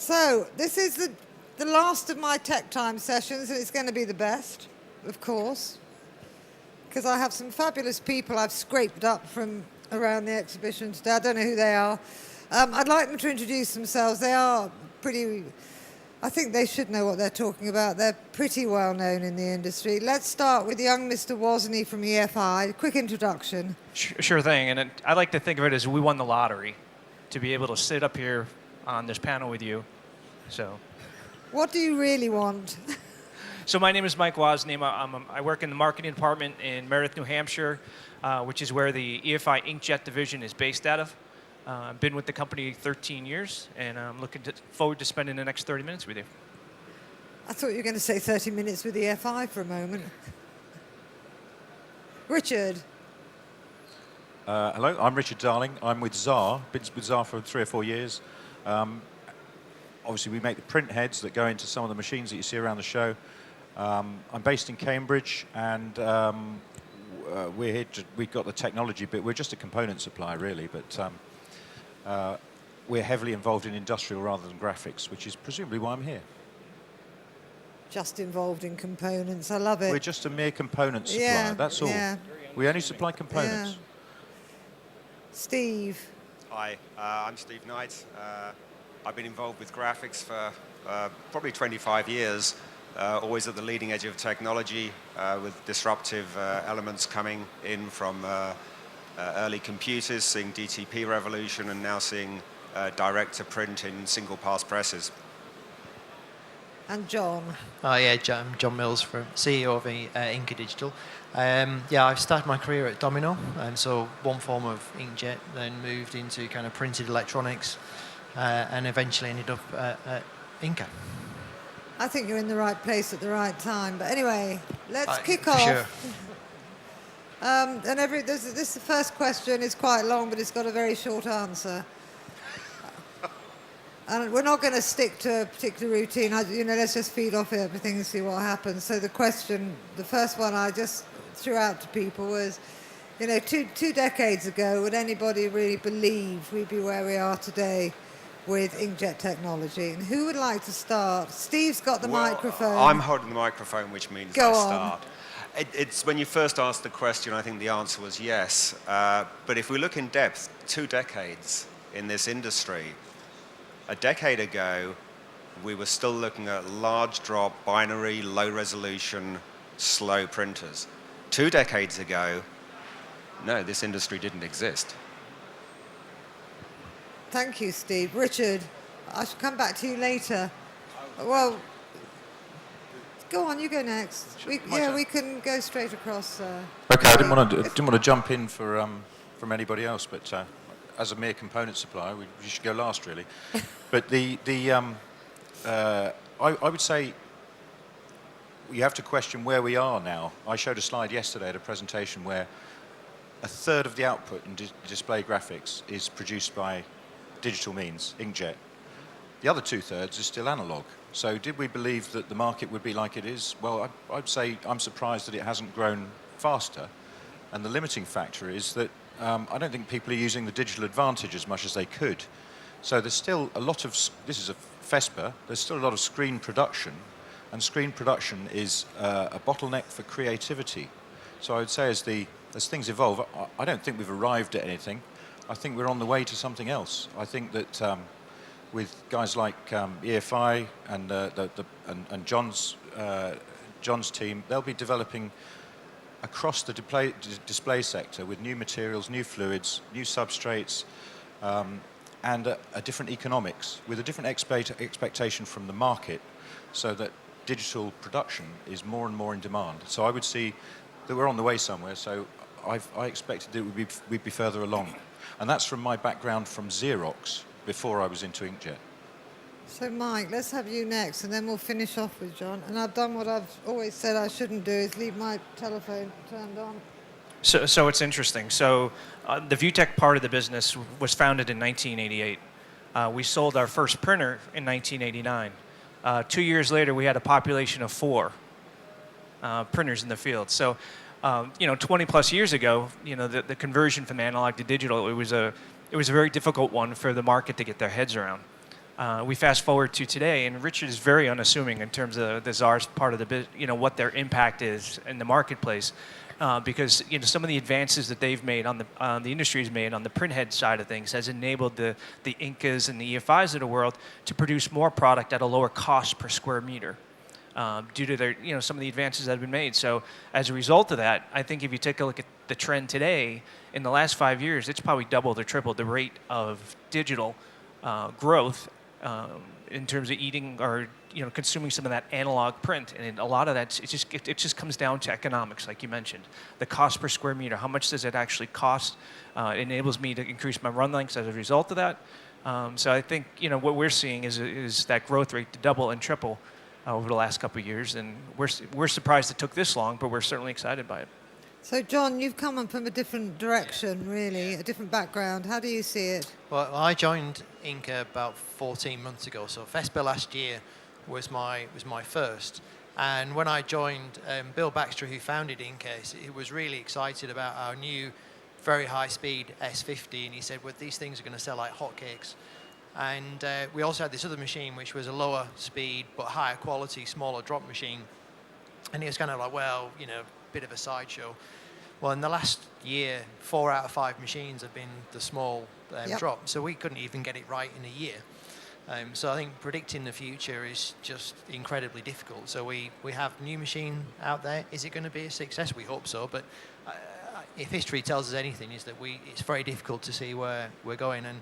So this is the last of my tech time sessions, and it's going to be the best, of course, because I have some fabulous people I've scraped up from around the exhibition today. I don't know who they are. I'd like them to introduce themselves. They are pretty, I think they should know what they're talking about. They're pretty well known in the industry. Let's start with young Mr. Wozni from EFI. Quick introduction. Sure thing, and I like to think of it as we won the lottery to be able to sit up here on this panel with you. So, what do you really want? So my name is Mike Wozni. I work in the marketing department in Meredith, New Hampshire, which is where the EFI Inkjet division is based out of. I've been with the company 13 years, and I'm looking forward to spending the next 30 minutes with you. I thought you were going to say 30 minutes with EFI for a moment. Richard. Hello, I'm Richard Darling. I'm with ZAR. Been with ZAR for 3 or 4 years. Obviously, we make the print heads that go into some of the machines that you see around the show. I'm based in Cambridge, and we're here. We've got the technology bit. We're just a component supplier, really, but we're heavily involved in industrial rather than graphics, which is presumably why I'm here. Just involved in components. I love it. We're just a mere component supplier. Yeah, that's all. Yeah. We only supply components. Yeah. Steve. Hi, I'm Steve Knight. I've been involved with graphics for probably 25 years, always at the leading edge of technology, with disruptive elements coming in from early computers, seeing DTP revolution, and now seeing direct-to-print in single-pass presses. And John. Oh yeah, John Mills, from CEO of Inca Digital. Yeah, I've started my career at Domino, and so one form of inkjet, then moved into kind of printed electronics, and eventually ended up at Inca. I think you're in the right place at the right time. But anyway, let's kick off. Sure. And the first question is quite long, but it's got a very short answer. And we're not going to stick to a particular routine. Let's just feed off everything and see what happens. So the first one I just threw out to people was, two decades ago, would anybody really believe we'd be where we are today with inkjet technology? And who would like to start? Steve's got the microphone. I'm holding the microphone, which means Go I on. start. It's when you first asked the question, I think the answer was yes. But if we look in depth, 2 decades in this industry, a decade ago, we were still looking at large drop, binary, low resolution, slow printers. 2 decades ago, no, this industry didn't exist. Thank you, Steve. Richard, I shall come back to you later. Well, go on, you go next. We can go straight across. Okay, I didn't want to jump in from anybody else, but as a mere component supplier, we should go last, really. But I would say you have to question where we are now. I showed a slide yesterday at a presentation where 1/3 of the output in display graphics is produced by digital means, inkjet. The other 2/3 is still analog. So did we believe that the market would be like it is? Well, I'd say I'm surprised that it hasn't grown faster. And the limiting factor is that I don't think people are using the digital advantage as much as they could. So there's still a lot of, this is a FESPA, there's still a lot of screen production, and screen production is a bottleneck for creativity. So I would say as things evolve, I don't think we've arrived at anything. I think we're on the way to something else. I think that with guys like EFI and John's team, they'll be developing across the display sector with new materials, new fluids, new substrates, and a different economics, with a different expectation from the market, so that digital production is more and more in demand. So I would see that we're on the way somewhere, so I expected that we'd be further along. And that's from my background from Xerox before I was into inkjet. So Mike, let's have you next, and then we'll finish off with John. And I've done what I've always said I shouldn't do, is leave my telephone turned on. So it's interesting. So the ViewTech part of the business was founded in 1988. We sold our first printer in 1989. 2 years later, we had a population of 4 printers in the field. So, 20 plus years ago, the conversion from analog to digital, it was a very difficult one for the market to get their heads around. We fast forward to today, and Richard is very unassuming in terms of the czar's part of the what their impact is in the marketplace, because some of the advances that they've made on the industry's made on the printhead side of things has enabled the Incas and the EFIs of the world to produce more product at a lower cost per square meter. Due to their, some of the advances that have been made. So as a result of that, I think if you take a look at the trend today, in the last 5 years, it's probably doubled or tripled the rate of digital growth in terms of eating or consuming some of that analog print. And a lot of that, it just comes down to economics, like you mentioned. The cost per square meter, how much does it actually cost? It enables me to increase my run lengths as a result of that. So I think what we're seeing is that growth rate to double and triple over the last couple of years, and we're surprised it took this long, but we're certainly excited by it. So, John, you've come up from a different direction, really, a different background. How do you see it? Well, I joined Inca about 14 months ago, so FESPA last year was my first. And when I joined, Bill Baxter, who founded Inca, he was really excited about our new, very high-speed S50, and he said, well, these things are going to sell like hotcakes. And we also had this other machine, which was a lower speed but higher quality, smaller drop machine. And he was kind of like, well, bit of a sideshow. Well, in the last year, 4 out of 5 machines have been the small drop. So we couldn't even get it right in a year. So I think predicting the future is just incredibly difficult. So we have a new machine out there. Is it going to be a success? We hope so. But if history tells us anything, is that it's very difficult to see where we're going. And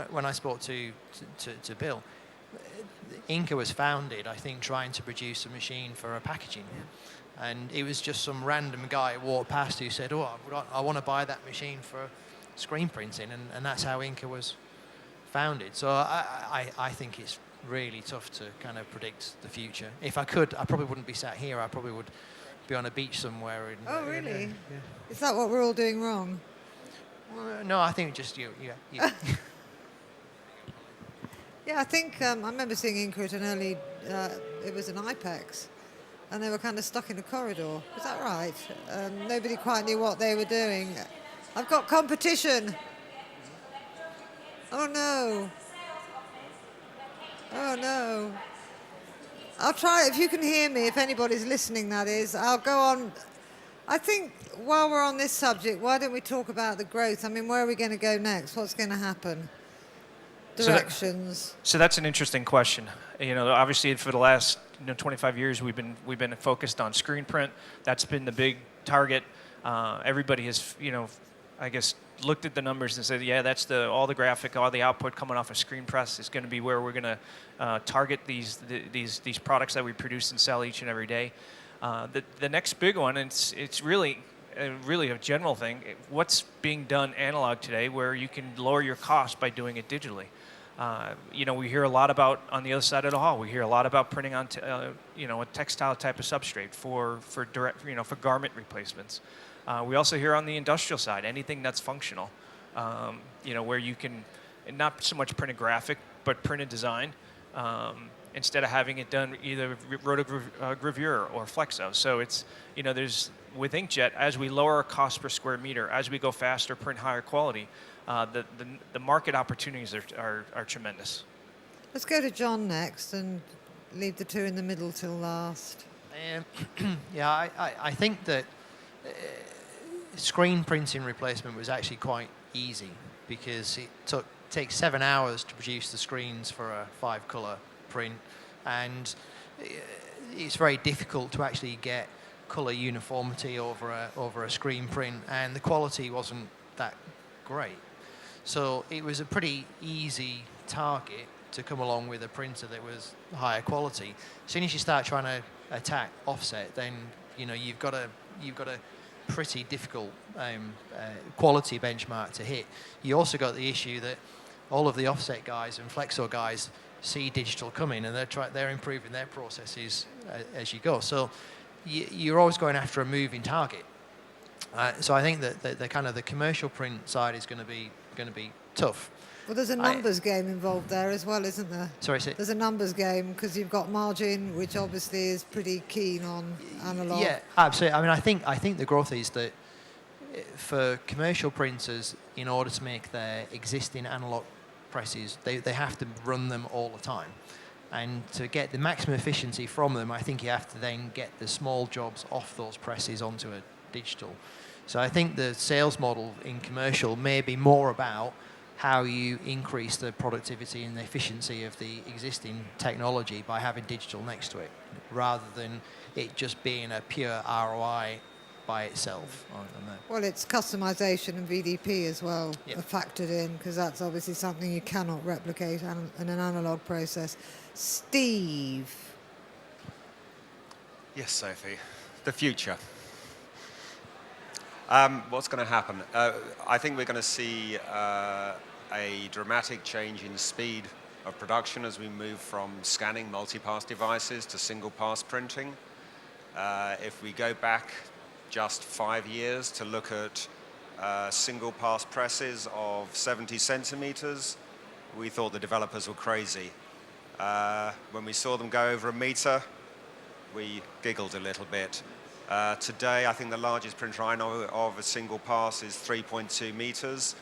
when I spoke to Bill, Inca was founded, I think, trying to produce a machine for a packaging. And it was just some random guy who walked past who said, oh, I want to buy that machine for screen printing. And that's how Inca was founded. So I think it's really tough to kind of predict the future. If I could, I probably wouldn't be sat here. I probably would be on a beach somewhere. Oh, really? Yeah. Is that what we're all doing wrong? No, I think just you. Yeah, I think I remember seeing Inca at an early, it was an IPEX, and they were kind of stuck in a corridor. Is that right? Nobody quite knew what they were doing. I've got competition. Oh, no. Oh, no. I'll try, if you can hear me, if anybody's listening, that is, I'll go on. I think while we're on this subject, why don't we talk about the growth? I mean, where are we going to go next? What's going to happen? Directions. So that's an interesting question. Obviously for the last 25 years we've been focused on screen print. That's been the big target. Everybody has I guess looked at the numbers and said, yeah, that's all the output coming off a screen press is going to be where we're going to target these products that we produce and sell each and every day. The next big one, it's really a general thing. What's being done analog today, where you can lower your cost by doing it digitally. We hear a lot about, on the other side of the hall, we hear a lot about printing on a textile type of substrate for direct, for garment replacements. We also hear on the industrial side, anything that's functional, where you can not so much print a graphic, but print a design. Instead of having it done either rotogravure or flexo. So it's, there's, with inkjet, as we lower our cost per square meter, as we go faster, print higher quality, the market opportunities are tremendous. Let's go to John next and leave the two in the middle till last. Yeah, I think that screen printing replacement was actually quite easy because it takes 7 hours to produce the screens for a 5-color print, and it's very difficult to actually get color uniformity over a screen print, and the quality wasn't that great. So it was a pretty easy target to come along with a printer that was higher quality. As soon as you start trying to attack offset, then you've got a pretty difficult quality benchmark to hit. You also got the issue that all of the offset guys and flexo guys see digital coming, and they're improving their processes as you go. So you're always going after a moving target. So I think that the kind of the commercial print side is going to be tough. Well, there's a numbers game involved there as well, isn't there? Sorry, there's a numbers game because you've got margin, which obviously is pretty keen on analog. Yeah, absolutely. I mean, I think the growth is that for commercial printers, in order to make their existing analog presses, they have to run them all the time. And to get the maximum efficiency from them, I think you have to then get the small jobs off those presses onto a digital. So I think the sales model in commercial may be more about how you increase the productivity and the efficiency of the existing technology by having digital next to it, rather than it just being a pure ROI by itself. Well, it's customization and VDP as well Yep. are factored in, because that's obviously something you cannot replicate in an analog process. Steve. Yes, Sophie. The future. What's going to happen? I think we're going to see a dramatic change in speed of production as we move from scanning multi-pass devices to single-pass printing. If we go back just 5 years to look at single-pass presses of 70 centimeters, we thought the developers were crazy. When we saw them go over a meter, we giggled a little bit. Today, I think the largest printer I know of a single pass is 3.2 meters.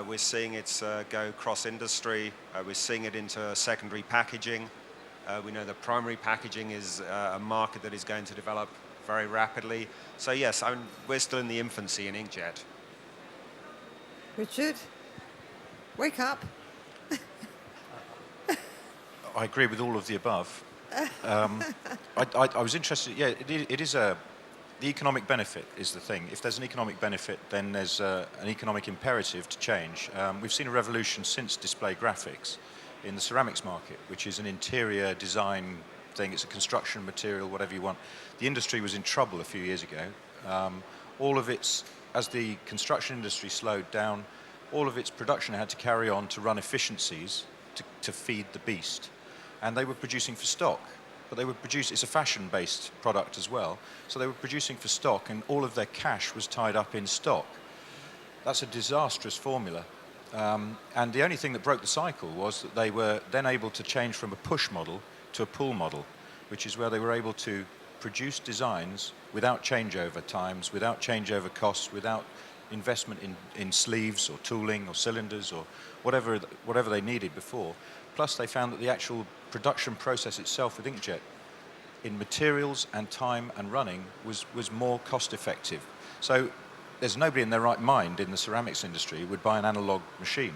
We're seeing it go cross-industry. We're seeing it into secondary packaging. We know that primary packaging is a market that is going to develop very rapidly. So yes, we're still in the infancy in inkjet. Richard, wake up. I agree with all of the above. I was interested. Yeah, it is the economic benefit is the thing. If there's an economic benefit, then there's an economic imperative to change. We've seen a revolution since display graphics in the ceramics market, which is an interior design thing. It's a construction material, whatever you want. The industry was in trouble a few years ago. As the construction industry slowed down, all of its production had to carry on to run efficiencies to feed the beast. And they were producing for stock, but it's a fashion-based product as well, so they were producing for stock, and all of their cash was tied up in stock. That's a disastrous formula. And the only thing that broke the cycle was that they were then able to change from a push model to a pull model, which is where they were able to produce designs without changeover times, without changeover costs, without investment in sleeves or tooling or cylinders or whatever they needed before. Plus, they found that the actual production process itself with inkjet in materials and time and running was more cost effective. So there's nobody in their right mind in the ceramics industry who would buy an analog machine.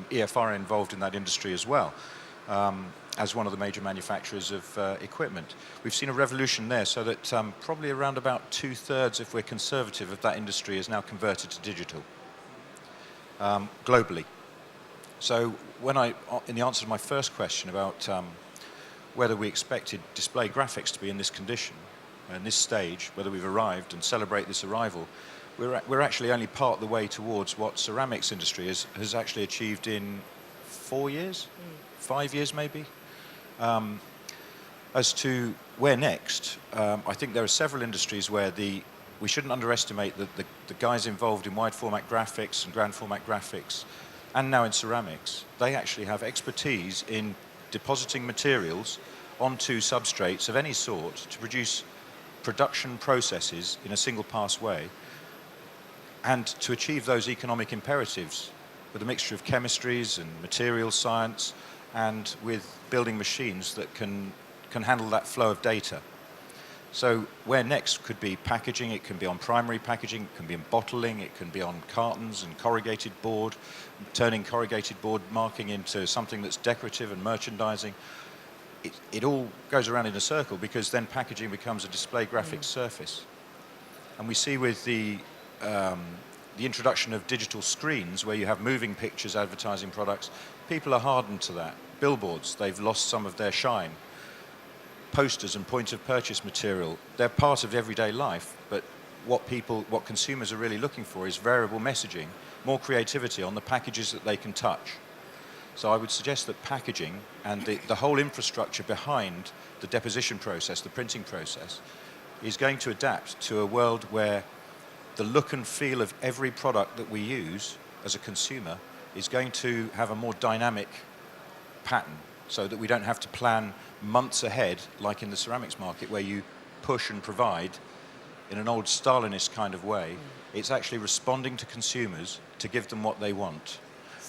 EFR are involved in that industry as well, as one of the major manufacturers of equipment. We've seen a revolution there, so that probably around about 2/3, if we're conservative, of that industry is now converted to digital globally. So in the answer to my first question about whether we expected display graphics to be in this condition, in this stage, whether we've arrived and celebrate this arrival, we're actually only part of the way towards what ceramics industry has actually achieved in 4 years, 5 years maybe. As to where next, I think there are several industries where we shouldn't underestimate the guys involved in wide format graphics and grand format graphics, and now in ceramics. They actually have expertise in depositing materials onto substrates of any sort to produce production processes in a single pass way, and to achieve those economic imperatives with a mixture of chemistries and material science, and with building machines that can handle that flow of data. So where next could be packaging, it can be on primary packaging, it can be in bottling, it can be on cartons and corrugated board, turning corrugated board marking into something that's decorative and merchandising. It all goes around in a circle, because then packaging becomes a display graphics surface. And we see with the introduction of digital screens, where you have moving pictures advertising products, people are hardened to that. Billboards, they've lost some of their shine. Posters and point of purchase material, they're part of everyday life, but what consumers are really looking for is variable messaging, more creativity on the packages that they can touch. So I would suggest that packaging and the whole infrastructure behind the deposition process, the printing process, is going to adapt to a world where the look and feel of every product that we use as a consumer is going to have a more dynamic pattern, so that we don't have to plan months ahead, like in the ceramics market, where you push and provide in an old Stalinist kind of way. It's actually responding to consumers to give them what they want.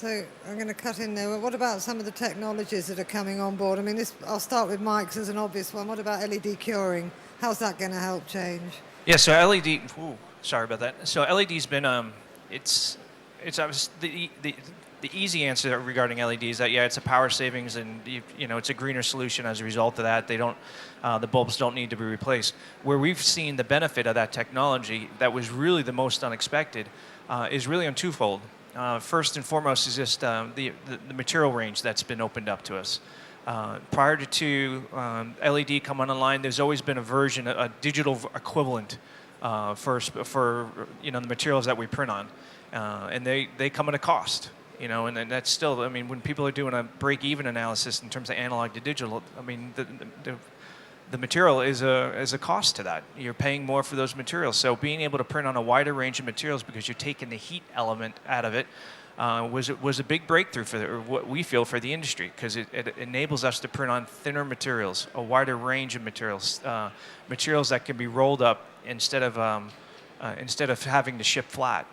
So I'm going to cut in there. Well, what about some of the technologies that are coming on board? I mean, I'll start with mics as an obvious one. What about LED curing? How's that going to help change? Yeah, so LED. Sorry about that. So LED's been it's obviously the easy answer regarding LED is that yeah, it's a power savings and it's a greener solution as a result of that. They don't the bulbs don't need to be replaced. Where we've seen the benefit of that technology that was really the most unexpected is really on twofold. First and foremost is just the material range that's been opened up to us. Prior to LED coming online, there's always been a version, a digital equivalent for the materials that we print on, and they come at a cost. And that's still, I mean, when people are doing a break-even analysis in terms of analog to digital, I mean, the material is a cost to that. You're paying more for those materials. So being able to print on a wider range of materials because you're taking the heat element out of it was a big breakthrough what we feel for the industry, because it enables us to print on thinner materials, a wider range of materials, materials that can be rolled up instead of having to ship flat.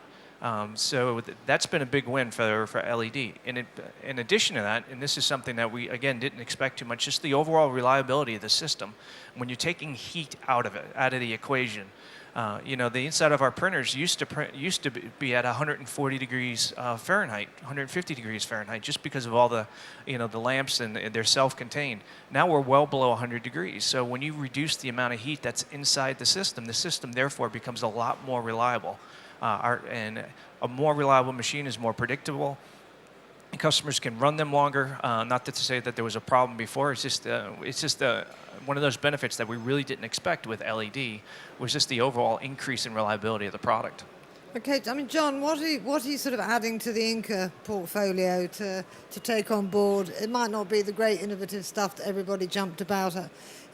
So that's been a big win for LED. In addition to that, and this is something that we, again, didn't expect too much, just the overall reliability of the system. When you're taking heat out of the equation, the inside of our printers used to be at 140 degrees Fahrenheit, 150 degrees Fahrenheit, just because of all the lamps and they're self-contained. Now we're well below 100 degrees. So when you reduce the amount of heat that's inside the system therefore becomes a lot more reliable. And a more reliable machine is more predictable. Customers can run them longer. Not to say that there was a problem before. It's just one of those benefits that we really didn't expect with LED was just the overall increase in reliability of the product. Okay, I mean, John, what are you sort of adding to the Inca portfolio to take on board? It might not be the great innovative stuff that everybody jumped about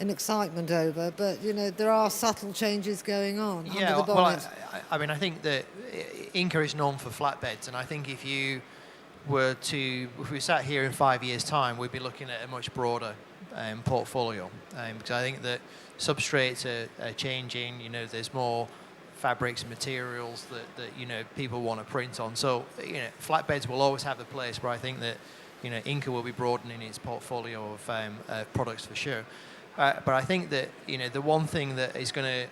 in excitement over, but there are subtle changes going on under the bonnet. Well, I mean, I think that Inca is known for flatbeds, and I think if we sat here in 5 years' time, we'd be looking at a much broader portfolio, because I think that substrates are changing. There's more fabrics and materials that people want to print on. So flatbeds will always have a place, but I think that Inca will be broadening its portfolio of products for sure. But I think that the one thing that is going to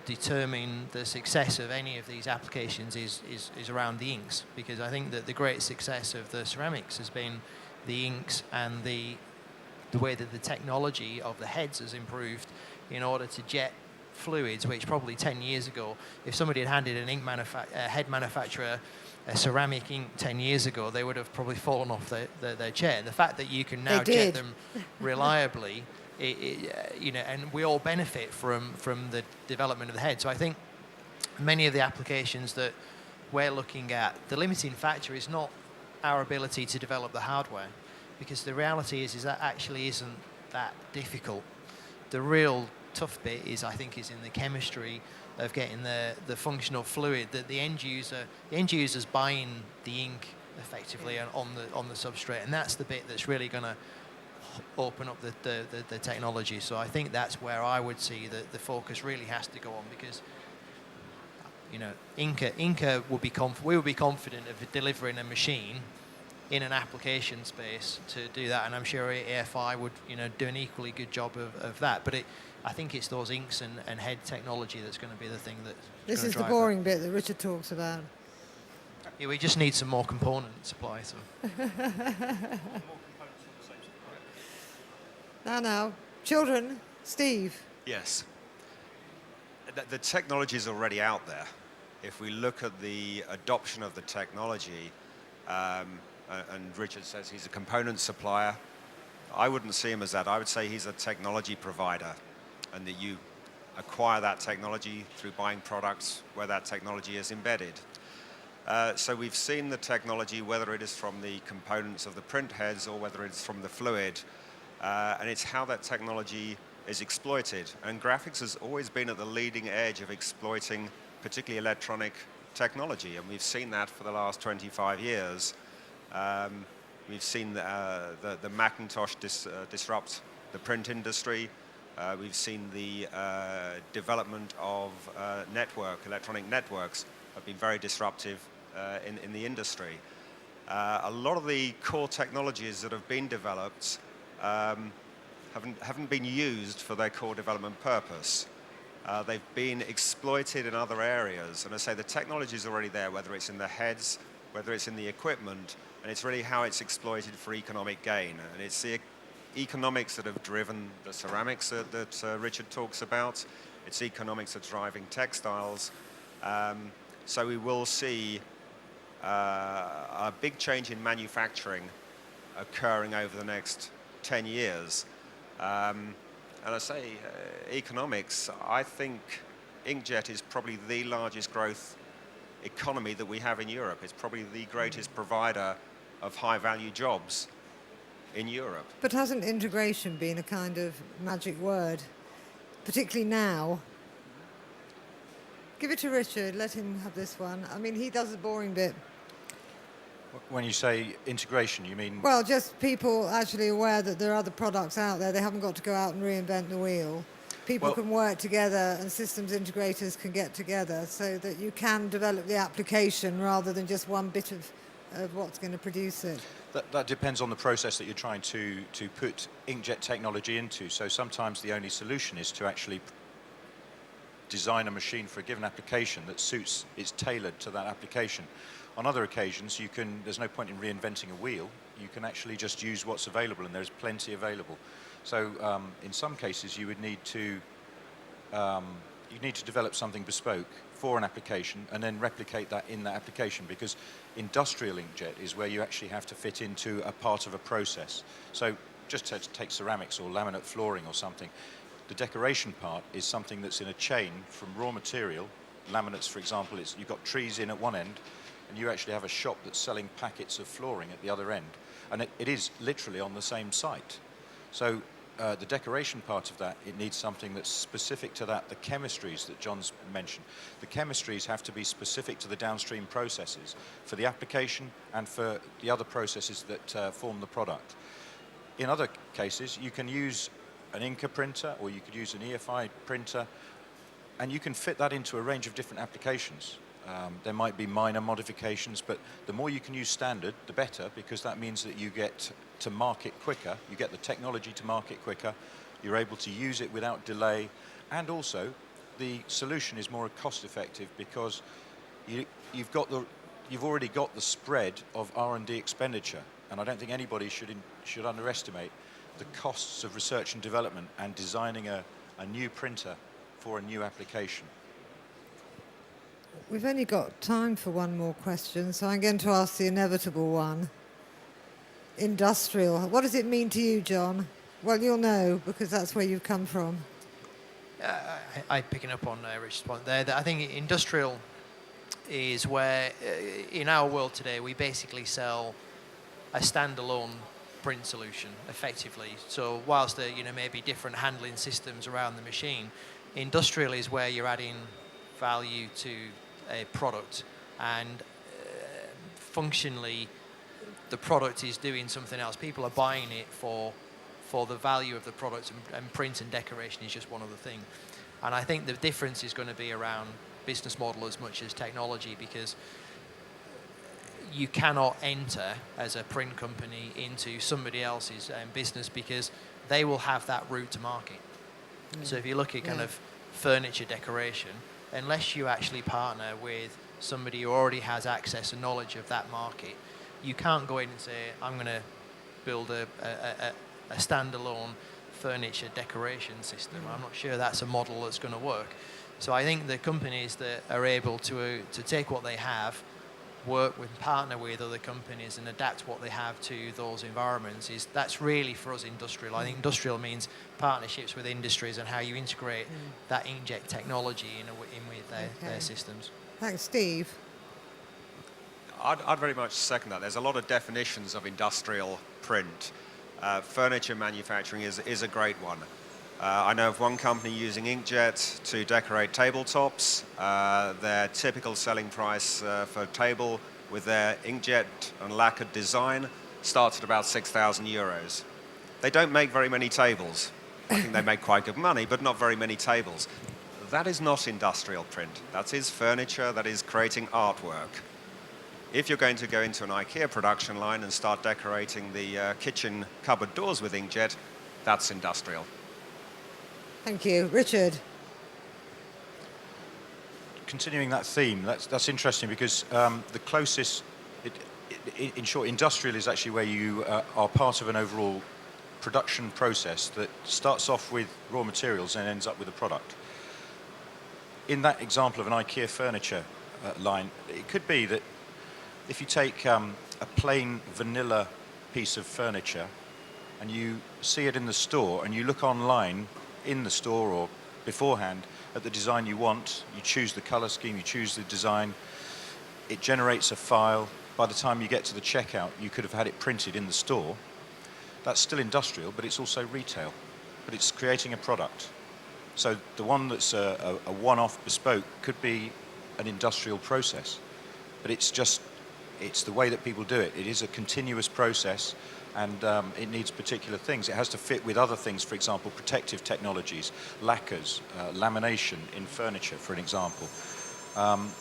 determine the success of any of these applications is around the inks, because I think that the great success of the ceramics has been the inks and the way that the technology of the heads has improved in order to jet fluids, which probably 10 years ago, if somebody had handed a head manufacturer a ceramic ink 10 years ago, they would have probably fallen off their chair. And the fact that you can now jet them reliably, and we all benefit from the development of the head. So I think many of the applications that we're looking at, the limiting factor is not our ability to develop the hardware, because the reality is that actually isn't that difficult. The real tough bit is in the chemistry of getting the functional fluid that the end user's buying the ink effectively on the substrate, and that's the bit that's really going to open up the technology. So I think that's where I would see that the focus really has to go on, because Inca will be we would be confident of delivering a machine in an application space to do that, and I'm sure AFI would do an equally good job of that. But I think it's those inks and head technology that's going to be the thing that. This is the boring bit that Richard talks about. Yeah, we just need some more component supply. So. Now, children, Steve. Yes. The technology is already out there. If we look at the adoption of the technology, and Richard says he's a component supplier, I wouldn't see him as that. I would say he's a technology provider, and that you acquire that technology through buying products where that technology is embedded. So we've seen the technology, whether it is from the components of the print heads or whether it's from the fluid, and it's how that technology is exploited. And graphics has always been at the leading edge of exploiting particularly electronic technology, and we've seen that for the last 25 years. We've seen the Macintosh disrupt the print industry. We've seen the development of electronic networks have been very disruptive in the industry. A lot of the core technologies that have been developed haven't been used for their core development purpose. They've been exploited in other areas, and I say the technology is already there, whether it's in the heads, whether it's in the equipment, and it's really how it's exploited for economic gain. And it's the economics that have driven the ceramics that Richard talks about. It's economics that's driving textiles. So we will see a big change in manufacturing occurring over the next 10 years. And I say economics, I think inkjet is probably the largest growth economy that we have in Europe. It's probably the greatest provider of high-value jobs in Europe. But hasn't integration been a kind of magic word, particularly now? Give it to Richard, let him have this one. I mean, he does the boring bit. When you say integration, you mean... Well, just people actually aware that there are other products out there. They haven't got to go out and reinvent the wheel. People can work together and systems integrators can get together so that you can develop the application rather than just one bit of what's going to produce it. That depends on the process that you're trying to put inkjet technology into. So sometimes the only solution is to actually design a machine for a given application that suits, is tailored to that application. On other occasions, there's no point in reinventing a wheel. You can actually just use what's available, and there's plenty available. So in some cases, you would need to develop something bespoke for an application and then replicate that in that application, because industrial inkjet is where you actually have to fit into a part of a process. So just to take ceramics or laminate flooring or something, the decoration part is something that's in a chain from raw material. Laminates, for example, you've got trees in at one end, and you actually have a shop that's selling packets of flooring at the other end. And it is literally on the same site. So the decoration part of that, it needs something that's specific to that. The chemistries that John's mentioned, the chemistries have to be specific to the downstream processes for the application and for the other processes that form the product. In other cases, you can use an Inca printer, or you could use an EFI printer, and you can fit that into a range of different applications. There might be minor modifications, but the more you can use standard, the better, because that means that you get to market quicker, you get the technology to market quicker, you're able to use it without delay, and also the solution is more cost effective because you've already got the spread of R&D expenditure, and I don't think anybody should underestimate the costs of research and development and designing a new printer for a new application. We've only got time for one more question, so I'm going to ask the inevitable one. Industrial. What does it mean to you, John? Well, you'll know, because that's where you've come from. I'm picking up on Richard's point there. That I think industrial is where, in our world today, we basically sell a standalone print solution, effectively. So whilst there may be different handling systems around the machine, industrial is where you're adding value to a product, and functionally the product is doing something else. People are buying it for the value of the product, and print and decoration is just one other thing. And I think the difference is going to be around business model as much as technology, because you cannot enter as a print company into somebody else's business, because they will have that route to market. So if you look at kind of furniture decoration, unless you actually partner with somebody who already has access and knowledge of that market, you can't go in and say, I'm going to build a standalone furniture decoration system. I'm not sure that's a model that's going to work. So I think the companies that are able to take what they have, work with, partner with other companies and adapt what they have to those environments, that's really for us industrial. I think industrial means partnerships with industries and how you integrate that inkjet technology in with their systems. Thanks, Steve. I'd very much second that. There's a lot of definitions of industrial print. Furniture manufacturing is a great one. I know of one company using inkjet to decorate tabletops. Their typical selling price for a table with their inkjet and lacquered design starts at about 6,000 euros. They don't make very many tables. I think they make quite good money, but not very many tables. That is not industrial print. That is furniture, that is creating artwork. If you're going to go into an IKEA production line and start decorating the kitchen cupboard doors with inkjet, that's industrial. Thank you. Richard? Continuing that theme, that's interesting because the closest, in short, industrial is actually where you are part of an overall production process that starts off with raw materials and ends up with a product. In that example of an IKEA furniture line, it could be that if you take a plain vanilla piece of furniture and you see it in the store and you look online in the store or beforehand at the design you want, you choose the color scheme, you choose the design, it generates a file. By the time you get to the checkout, you could have had it printed in the store. That's still industrial, but it's also retail. But it's creating a product. So the one that's a one-off bespoke could be an industrial process. But it's the way that people do it. It is a continuous process, and it needs particular things. It has to fit with other things, for example, protective technologies, lacquers, lamination in furniture, for an example.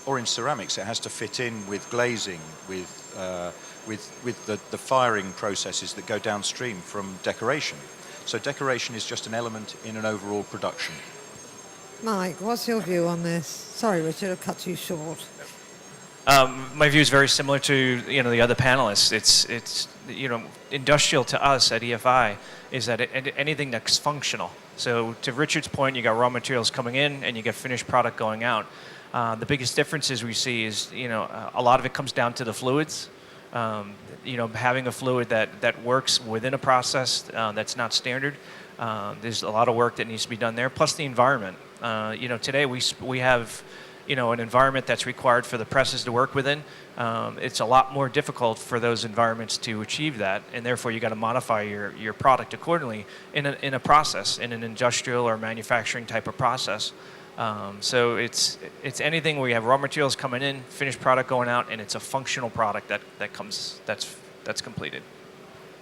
Or in ceramics, it has to fit in with glazing, with the firing processes that go downstream from decoration. So decoration is just an element in an overall production. Mike, what's your view on this? Sorry, Richard, I've cut you short. My view is very similar to the other panelists. It's industrial to us at EFI is that anything that's functional. So to Richard's point, you got raw materials coming in and you get finished product going out. The biggest differences we see is a lot of it comes down to the fluids. Having a fluid that works within a process that's not standard. There's a lot of work that needs to be done there. Plus the environment. Today we have an environment that's required for the presses to work within. It's a lot more difficult for those environments to achieve that, and therefore you got to modify your product accordingly in a process, in an industrial or manufacturing type of process. So it's anything where you have raw materials coming in, finished product going out, and it's a functional product that's completed.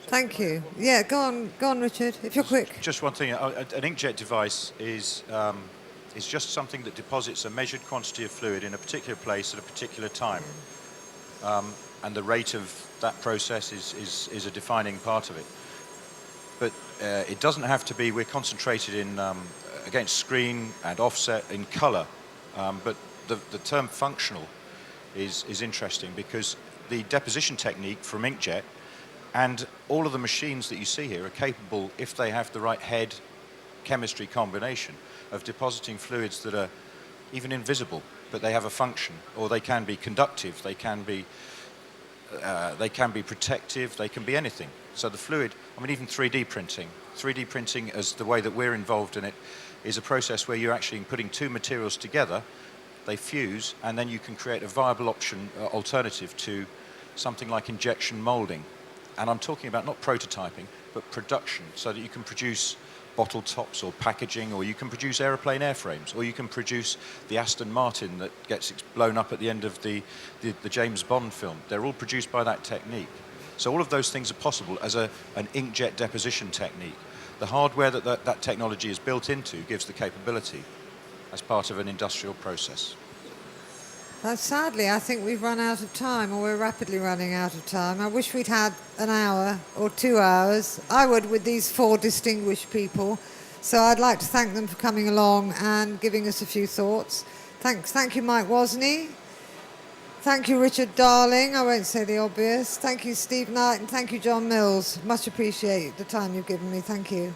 Thank you. Yeah, go on, Richard, if you're quick. Just one thing, an inkjet device is just something that deposits a measured quantity of fluid in a particular place at a particular time. And the rate of that process is a defining part of it. But it doesn't have to be, we're concentrated in against screen and offset in color. But the term functional is interesting because the deposition technique from inkjet and all of the machines that you see here are capable, if they have the right head chemistry combination, of depositing fluids that are even invisible, but they have a function, or they can be conductive, they can be protective, they can be anything. So the fluid, even 3D printing. 3D printing, as the way that we're involved in it, is a process where you're actually putting two materials together, they fuse, and then you can create a viable alternative to something like injection molding. And I'm talking about not prototyping, but production, so that you can produce bottle tops or packaging, or you can produce aeroplane airframes, or you can produce the Aston Martin that gets blown up at the end of the James Bond film. They're all produced by that technique. So all of those things are possible as an inkjet deposition technique. The hardware that technology is built into gives the capability as part of an industrial process. Sadly, I think we've run out of time, or we're rapidly running out of time. I wish we'd had an hour or 2 hours. I would, with these four distinguished people. So I'd like to thank them for coming along and giving us a few thoughts. Thank you, Mike Wozni. Thank you, Richard Darling. I won't say the obvious. Thank you, Steve Knight, and thank you, John Mills. Much appreciate the time you've given me. Thank you.